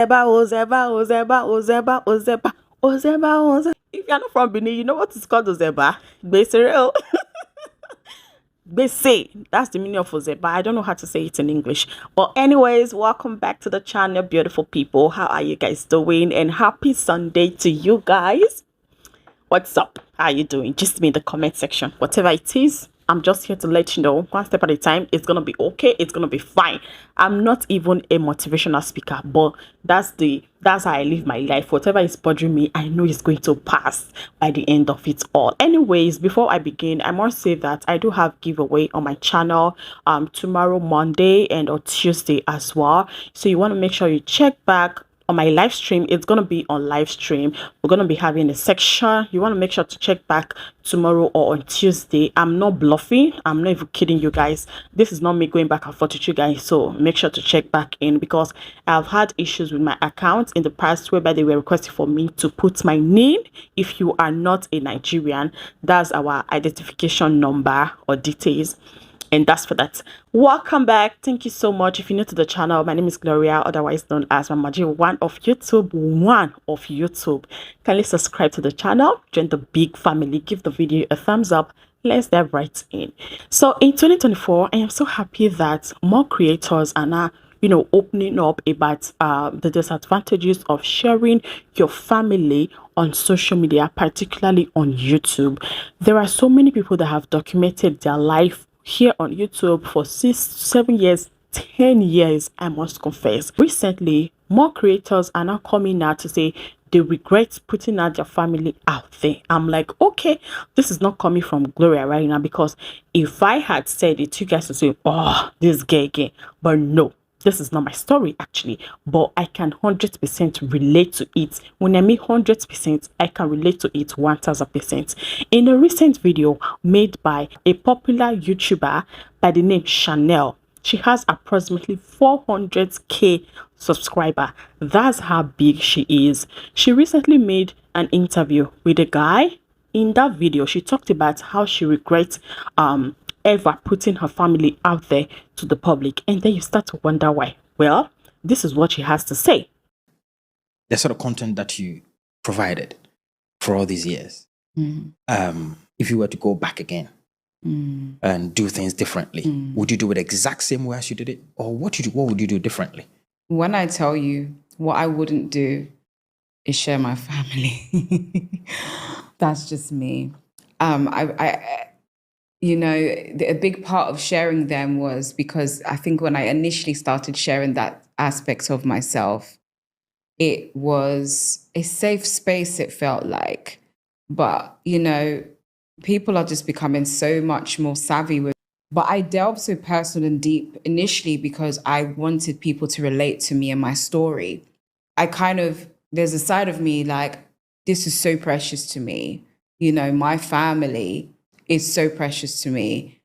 Ozeba, Ozeba, Ozeba, Ozeba, Ozeba, Ozeba, Ozeba. If you're not from Benin, you know what it's called Ozeba. Basically, they say that's the meaning of Ozeba. I don't know how to say it in English. But anyways, welcome back to the channel, beautiful people. How are you guys doing? And happy Sunday to you guys. What's up? How are you doing? Just me in the comment section. Whatever it is, I'm just here to let you know, one step at a time. It's gonna be okay. It's gonna be fine. I'm not even a motivational speaker, but that's how I live my life. Whatever is bothering me, I know it's going to pass by the end of it all. Anyways, before I begin, I must say that I do have giveaway on my channel tomorrow, Monday, and on Tuesday as well. So you want to make sure you check back on my live stream. It's going to be on live stream. We're going to be having a section. You want to make sure to check back tomorrow or on Tuesday. I'm not bluffing. I'm not even kidding you guys. This is not me going back and forth with you guys. So make sure to check back in, because I've had issues with my account in the past whereby they were requesting for me to put my name. If you are not a Nigerian, that's our identification number or details. And that's for that. Welcome back. Thank you so much. If you're new to the channel, my name is Gloria, otherwise known as Mamaji, one of YouTube. Kindly subscribe to the channel, join the big family, give the video a thumbs up. Let's dive right in. So in 2024, I am so happy that more creators are now opening up about the disadvantages of sharing your family on social media, particularly on YouTube. There are so many people that have documented their life here on YouTube for 6, 7 years, 10 years, I must confess. Recently, more creators are now coming out to say they regret putting out their family out there. I'm like, okay, this is not coming from Gloria right now, because if I had said it, you guys would say, oh, this gay. But no, this is not my story actually, but I can 100% relate to it. When I mean 100%, I can relate to it 1000%. In a recent video made by a popular YouTuber by the name Chanel, she has approximately 400k subscriber. That's how big she is. She recently made an interview with a guy. In that video, she talked about how she regrets ever putting her family out there to the public, and then you start to wonder why. Well, this is what she has to say. The sort of content that you provided for all these years, if you were to go back again and do things differently, would you do it the exact same way as you did it, or what would you do differently? When I tell you what I wouldn't do is share my family. That's just me. A big part of sharing them was because I think when I initially started sharing that aspect of myself, it was a safe space, it felt like. But, people are just becoming so much more savvy with. But I delved so personal and deep initially because I wanted people to relate to me and my story. There's a side of me like, this is so precious to me. My family is so precious to me.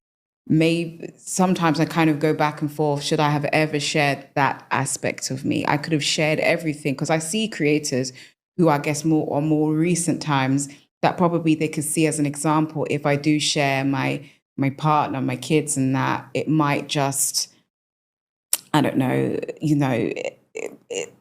Maybe sometimes I kind of go back and forth. Should I have ever shared that aspect of me? I could have shared everything, because I see creators who I guess more recent times that probably they could see as an example. If I do share my partner, my kids, and that, it might just, I don't know,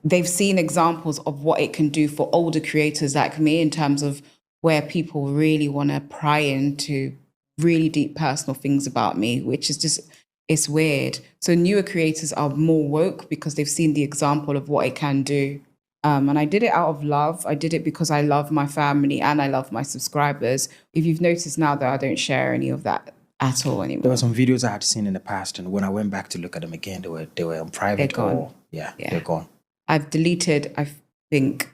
they've seen examples of what it can do for older creators like me in terms of where people really want to pry into really deep personal things about me, which is just, it's weird. So newer creators are more woke because they've seen the example of what it can do. And I did it out of love. I did it because I love my family and I love my subscribers. If you've noticed now that I don't share any of that at all anymore. There were some videos I had seen in the past, and when I went back to look at them again, they were on private. They're gone. They're gone. I've deleted, I think,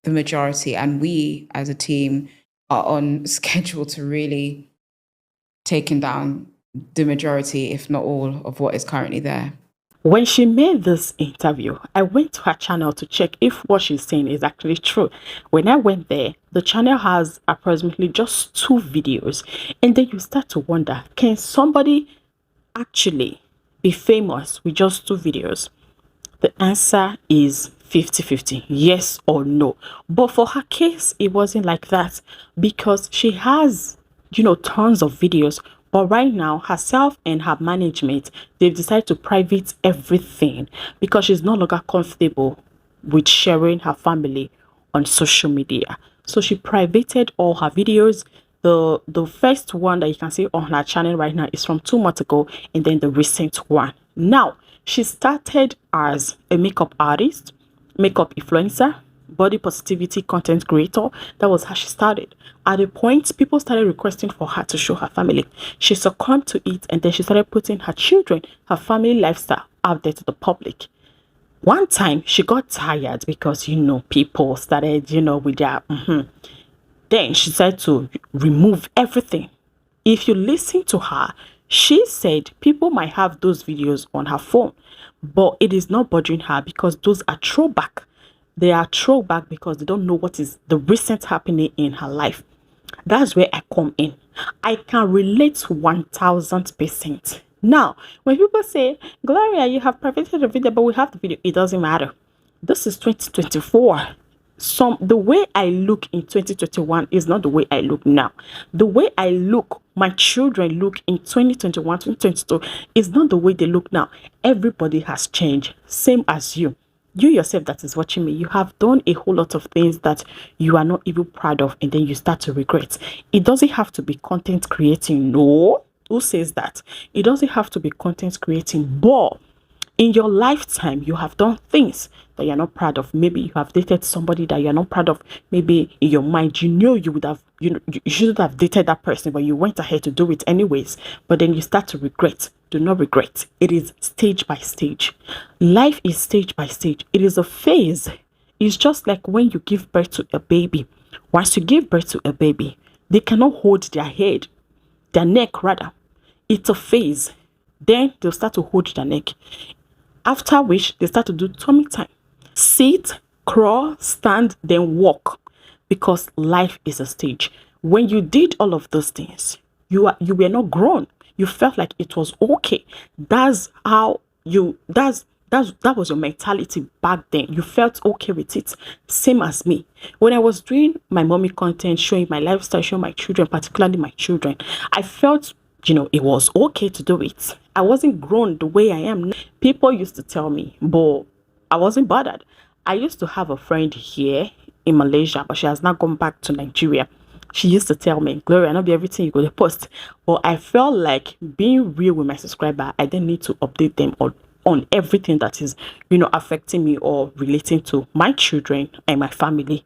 the majority, and we as a team are on schedule to really taking down the majority, if not all, of what is currently there. When she made this interview, I went to her channel to check if what she's saying is actually true. When I went there, the channel has approximately just 2 videos. And then you start to wonder, can somebody actually be famous with just 2 videos? The answer is 50-50, yes or no. But for her case, it wasn't like that, because she has, tons of videos. But right now, herself and her management, they've decided to private everything because she's no longer comfortable with sharing her family on social media. So she privated all her videos. The first one that you can see on her channel right now is from 2 months ago, and then the recent one. Now, she started as a makeup artist, makeup influencer, body positivity content creator. That was how she started. At a point, people started requesting for her to show her family. She succumbed to it, and then she started putting her children, her family lifestyle out there to the public. One time, she got tired because, people started, with their Then she said to remove everything. If you listen to her, she said people might have those videos on her phone, but it is not bothering her because those are throwback. They are throwback because they don't know what is the recent happening in her life. That's where I come in. I can relate 1000%. Now, when people say, Gloria, you have privated the video, but we have the video, it doesn't matter. This is 2024. The way I look in 2021 is not the way I look now. The way I look, my children look in 2021, 2022 is not the way they look now. Everybody has changed, same as you. You yourself that is watching me, you have done a whole lot of things that you are not even proud of, and then you start to regret. It doesn't have to be content creating. No, who says that? It doesn't have to be content creating, but in your lifetime, you have done things that you're not proud of. Maybe you have dated somebody that you're not proud of. Maybe in your mind, you would have, you shouldn't have dated that person, but you went ahead to do it anyways. But then you start to regret. Do not regret. It is stage by stage. Life is stage by stage. It is a phase. It's just like when you give birth to a baby. Once you give birth to a baby, they cannot hold their head, their neck rather. It's a phase. Then they'll start to hold their neck. After which, they start to do tummy time. Sit, crawl, stand, then walk. Because life is a stage. When you did all of those things, you were not grown. You felt like it was okay. That was your mentality back then. You felt okay with it. Same as me. When I was doing my mommy content, showing my lifestyle, showing my children, particularly my children, I felt it was okay to do it. I wasn't grown the way I am now. People used to tell me, but I wasn't bothered. I used to have a friend here in Malaysia, but she has now gone back to Nigeria. She used to tell me, Gloria, not be everything you go to post. But I felt like being real with my subscriber, I didn't need to update them on everything that is, affecting me or relating to my children and my family.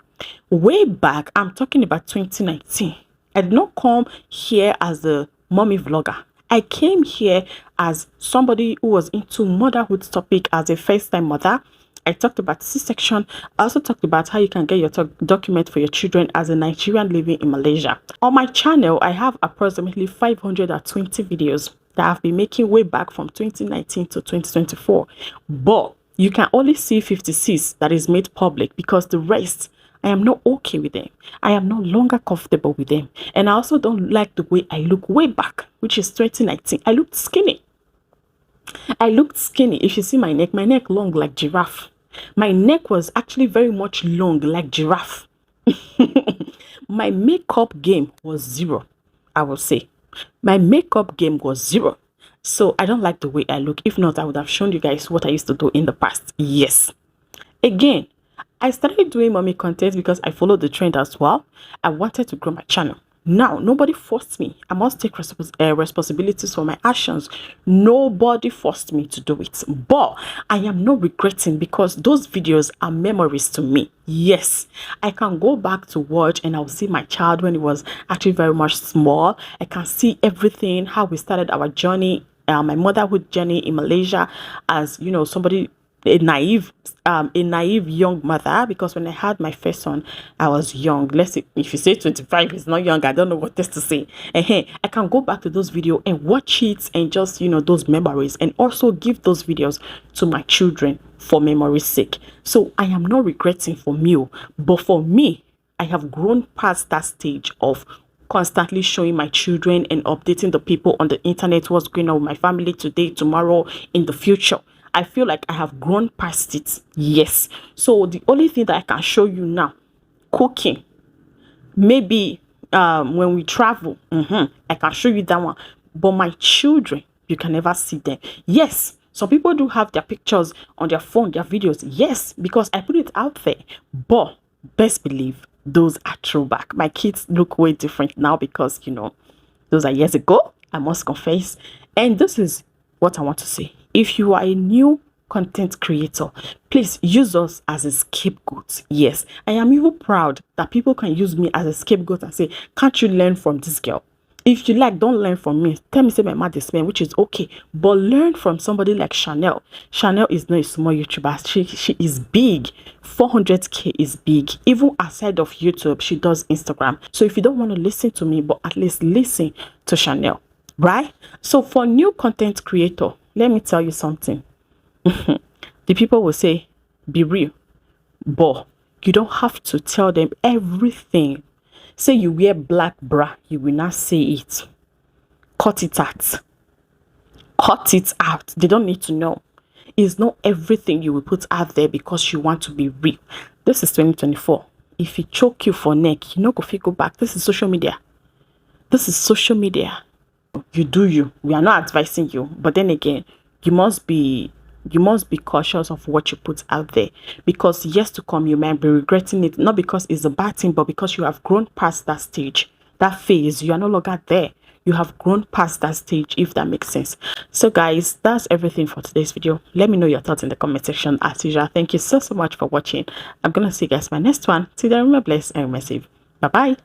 Way back, I'm talking about 2019. I did not come here as a mommy vlogger. I came here as somebody who was into motherhood topic as a first-time mother. I talked about C-section. I also talked about how you can get your document for your children as a Nigerian living in Malaysia. On my channel, I have approximately 520 videos that I've been making way back from 2019 to 2024. But you can only see 56 that is made public because the rest, I am not okay with them. I am no longer comfortable with them. And I also don't like the way I look way back, which is 2019. I looked skinny. If you see my neck long like giraffe. My neck was actually very much long like giraffe. My makeup game was zero, I will say. My makeup game was zero. So I don't like the way I look. If not, I would have shown you guys what I used to do in the past. Yes. Again, I started doing mommy content because I followed the trend as well. I wanted to grow my channel. Now, nobody forced me. I must take responsibilities for my actions. Nobody forced me to do it. But I am not regretting because those videos are memories to me. Yes, I can go back to watch and I'll see my child when he was actually very much small. I can see everything, how we started our journey, my motherhood journey in Malaysia as, somebody, a naive young mother, because when I had my first son, I was young. Let's say if you say 25 is not young, I don't know what this to say. I can go back to those videos and watch it and just, those memories, and also give those videos to my children for memory's sake. So I am not regretting for me, but for me, I have grown past that stage of constantly showing my children and updating the people on the internet what's going on with my family today, tomorrow, in the future. I feel like I have grown past it. Yes. So the only thing that I can show you now, cooking, maybe when we travel, I can show you that one. But my children, you can never see them. Yes, Some people do have their pictures on their phone, their videos. Yes, because I put it out there. But best believe those are throwback. My kids look way different now because, you know, those are years ago, I must confess. And this is what I want to say. If you are a new content creator, please use us as a scapegoat. Yes, I am even proud that people can use me as a scapegoat and say, can't you learn from this girl? If you like, don't learn from me. Tell me, say my mouth is man, which is okay. But learn from somebody like Chanel. Chanel is not a small YouTuber. She is big. 400k is big. Even aside of YouTube, she does Instagram. So if you don't want to listen to me, but at least listen to Chanel, right? So for new content creator, let me tell you something. The people will say, be real. But you don't have to tell them everything. Say you wear black bra, you will not say it. Cut it out. Cut it out. They don't need to know. It's not everything you will put out there because you want to be real. This is 2024. If he choke you for neck, you know, go back. This is social media. This is social media. You do you. We are not advising you. But then again, you must be cautious of what you put out there, because years to come you might be regretting it, not because it's a bad thing, but because you have grown past that stage, that phase. You are no longer there. You have grown past that stage, if that makes sense. So guys, that's everything for today's video. Let me know your thoughts in the comment section. As usual, thank you so much for watching. I'm gonna see you guys in my next one. Till then, remember, blessed and remain safe. Bye bye.